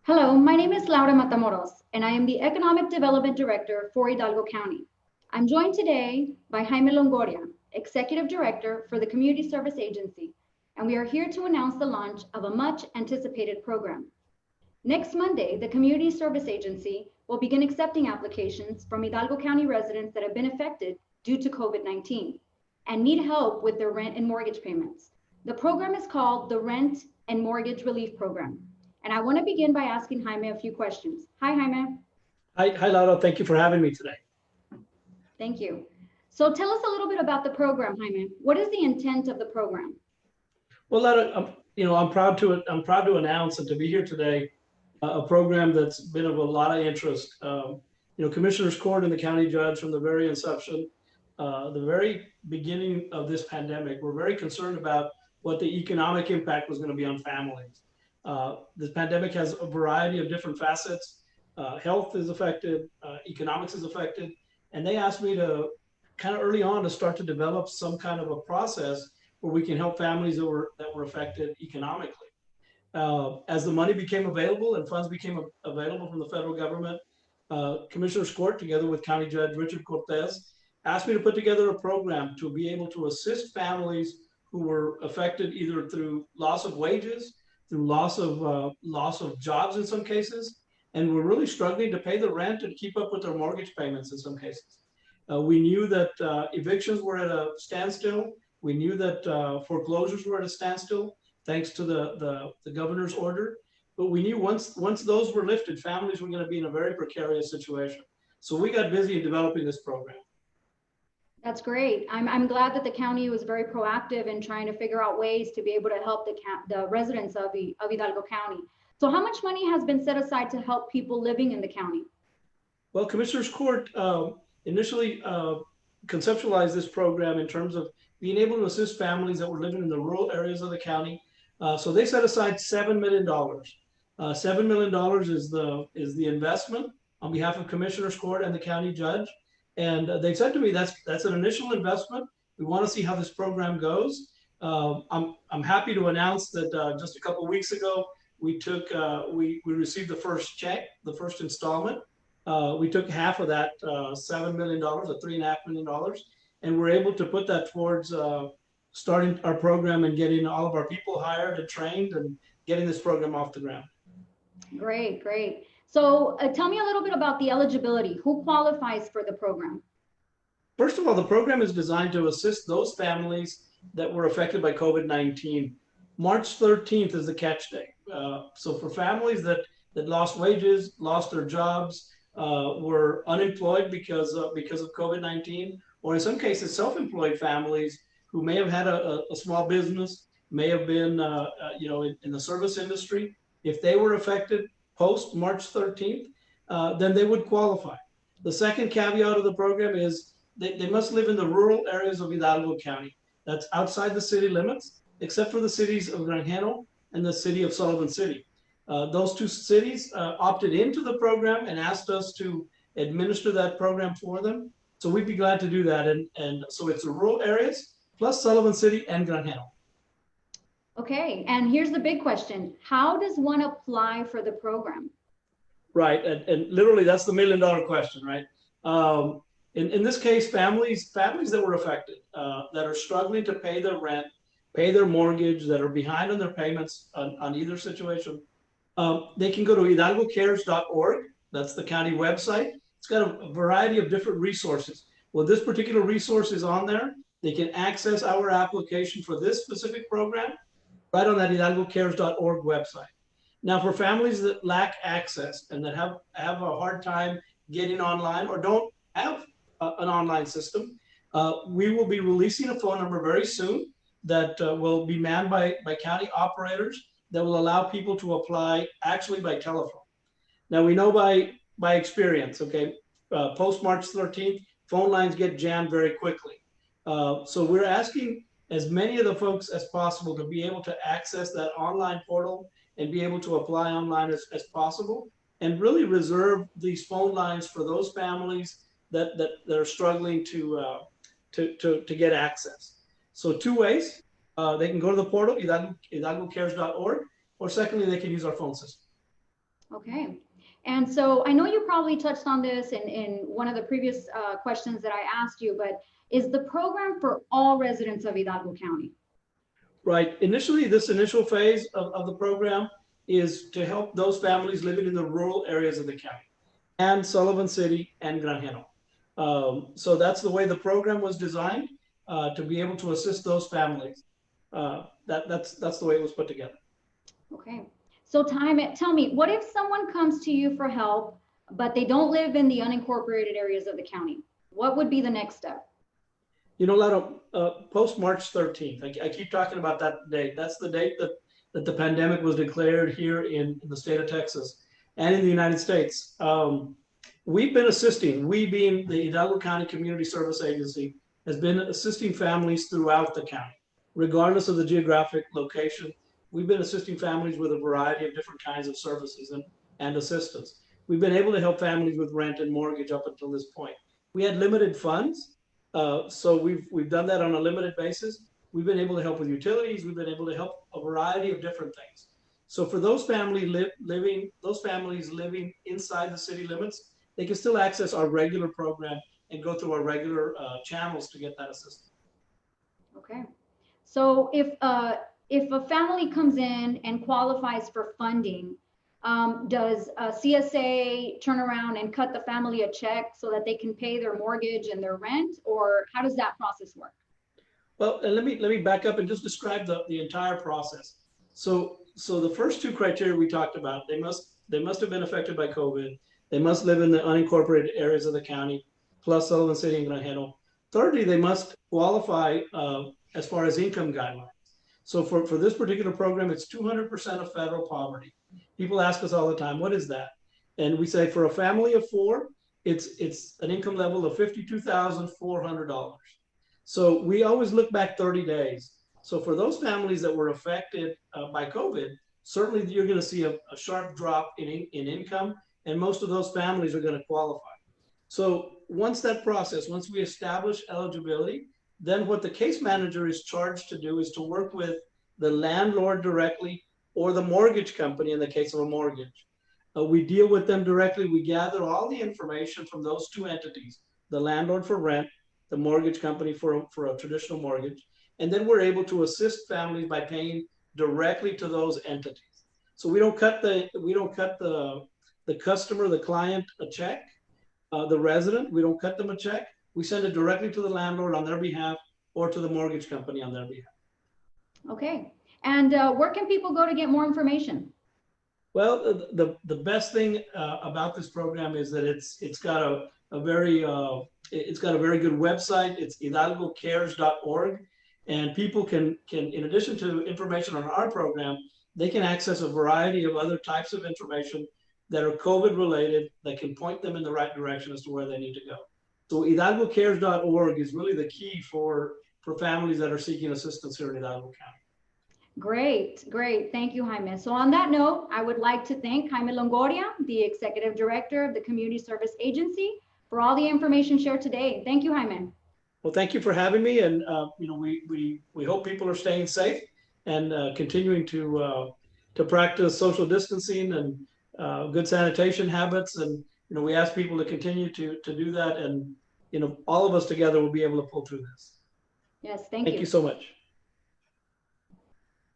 Hello, my name is Laura Matamoros, and I am the Economic Development Director for Hidalgo County. I'm joined today by Jaime Longoria, Executive Director for the Community Service Agency, and we are here to announce the launch of a much anticipated program. Next Monday, the Community Service Agency will begin accepting applications from Hidalgo County residents that have been affected due to COVID-19 and need help with their rent and mortgage payments. The program is called the Rent and Mortgage Relief Program. And I want to begin by asking Jaime a few questions. Hi, Jaime. Hi, Laura. Thank you for having me today. Thank you. So tell us a little bit about the program, Jaime. What is the intent of the program? Well, Laura, I'm proud to announce and to be here today a program that's been of a lot of interest. Commissioner's Court and the county judge from the very inception, the very beginning of this pandemic, were very concerned about what the economic impact was going to be on families. This pandemic has a variety of different facets. Health is affected, economics is affected, and they asked me to kind of early on to start to develop some kind of a process where we can help families that were affected economically. As the money became available and funds became available from the federal government, Commissioner's Court, together with County Judge Richard Cortez, asked me to put together a program to be able to assist families who were affected either through loss of wages, through loss of jobs in some cases, and we're really struggling to pay the rent and keep up with their mortgage payments in some cases. We knew that evictions were at a standstill. We knew that foreclosures were at a standstill, thanks to the governor's order. But we knew once those were lifted, families were going to be in a very precarious situation. So we got busy in developing this program. That's great. I'm glad that the county was very proactive in trying to figure out ways to be able to help the residents of Hidalgo County. So how much money has been set aside to help people living in the county? Well, Commissioner's Court initially conceptualized this program in terms of being able to assist families that were living in the rural areas of the county. So they set aside $7 million. $7 million is the investment on behalf of Commissioner's Court and the county judge. And they said to me, that's an initial investment. We want to see how this program goes. I'm happy to announce that just a couple of weeks ago, we received the first check, the first installment. We took half of that $7 million, or $3.5 million, and we're able to put that towards starting our program and getting all of our people hired and trained and getting this program off the ground. Great, great. So tell me a little bit about the eligibility. Who qualifies for the program? First of all, the program is designed to assist those families that were affected by COVID-19. March 13th is the catch day. So for families that lost wages, lost their jobs, were unemployed because of COVID-19, or in some cases, self-employed families who may have had a small business, may have been in the service industry, if they were affected post March 13th, then they would qualify. The second caveat of the program is they must live in the rural areas of Hidalgo County. That's outside the city limits, except for the cities of Granjeno and the city of Sullivan City. Those two cities opted into the program and asked us to administer that program for them. So we'd be glad to do that. And so it's the rural areas plus Sullivan City and Granjeno. Okay, and here's the big question. How does one apply for the program? Right, and literally that's the $1 million question, right? In this case, families that were affected, that are struggling to pay their rent, pay their mortgage, that are behind on their payments on either situation, they can go to hidalgocares.org. That's the county website. It's got a variety of different resources. Well, this particular resource is on there. They can access our application for this specific program right on that hidalgocares.org website. Now, for families that lack access and that have a hard time getting online or don't have an online system, we will be releasing a phone number very soon that will be manned by county operators that will allow people to apply actually by telephone. Now, we know by experience, okay, post March 13th, phone lines get jammed very quickly. So we're asking as many of the folks as possible to be able to access that online portal and be able to apply online as possible, and really reserve these phone lines for those families that are struggling to get access. So two ways, they can go to the portal, hidalgocares.org, or secondly, they can use our phone system. Okay. And so I know you probably touched on this in one of the previous questions that I asked you, but is the program for all residents of Hidalgo County? Right. Initially, this initial phase of the program is to help those families living in the rural areas of the county and Sullivan City and Granjeno. So that's the way the program was designed to be able to assist those families. That's the way it was put together. Okay. So tell me, what if someone comes to you for help, but they don't live in the unincorporated areas of the county? What would be the next step? You know, Lado, post March 13th, I keep talking about that date. That's the date that the pandemic was declared here in the state of Texas and in the United States. We've been assisting, we being the Hidalgo County Community Service Agency, has been assisting families throughout the county, regardless of the geographic location. We've been assisting families with a variety of different kinds of services and assistance. We've been able to help families with rent and mortgage up until this point. We had limited funds, so we've done that on a limited basis. We've been able to help with utilities. We've been able to help a variety of different things. So for those families living inside the city limits, they can still access our regular program and go through our regular channels to get that assistance. Okay. So if a family comes in and qualifies for funding, does CSA turn around and cut the family a check so that they can pay their mortgage and their rent, or how does that process work? Well, and let me back up and just describe the entire process. So the first two criteria we talked about, they must have been affected by COVID. They must live in the unincorporated areas of the county, plus Sullivan City and Granjeno. Thirdly, they must qualify as far as income guidelines. So for this particular program, it's 200% of federal poverty. People ask us all the time, what is that? And we say for a family of four, it's an income level of $52,400. So we always look back 30 days. So for those families that were affected by COVID, certainly you're going to see a sharp drop in income, and most of those families are going to qualify. So once we establish eligibility, then what the case manager is charged to do is to work with the landlord directly or the mortgage company in the case of a mortgage. We deal with them directly. We gather all the information from those two entities, the landlord for rent, the mortgage company for a traditional mortgage, and then we're able to assist families by paying directly to those entities. So we don't cut the customer, the client, a check, the resident. We don't cut them a check. We send it directly to the landlord on their behalf or to the mortgage company on their behalf. Okay. And where can people go to get more information? Well, the best thing about this program is that it's got a very good website. It's hidalgocares.org, and people can in addition to information on our program, they can access a variety of other types of information that are COVID related that can point them in the right direction as to where they need to go. So hidalgocares.org is really the key for families that are seeking assistance here in Hidalgo County. Great. Thank you, Jaime. So on that note, I would like to thank Jaime Longoria, the Executive Director of the Community Service Agency, for all the information shared today. Thank you, Jaime. Well, thank you for having me, and we hope people are staying safe and continuing to practice social distancing and good sanitation habits, and we ask people to continue to do that, and all of us together will be able to pull through this. Yes, thank you. Thank you so much.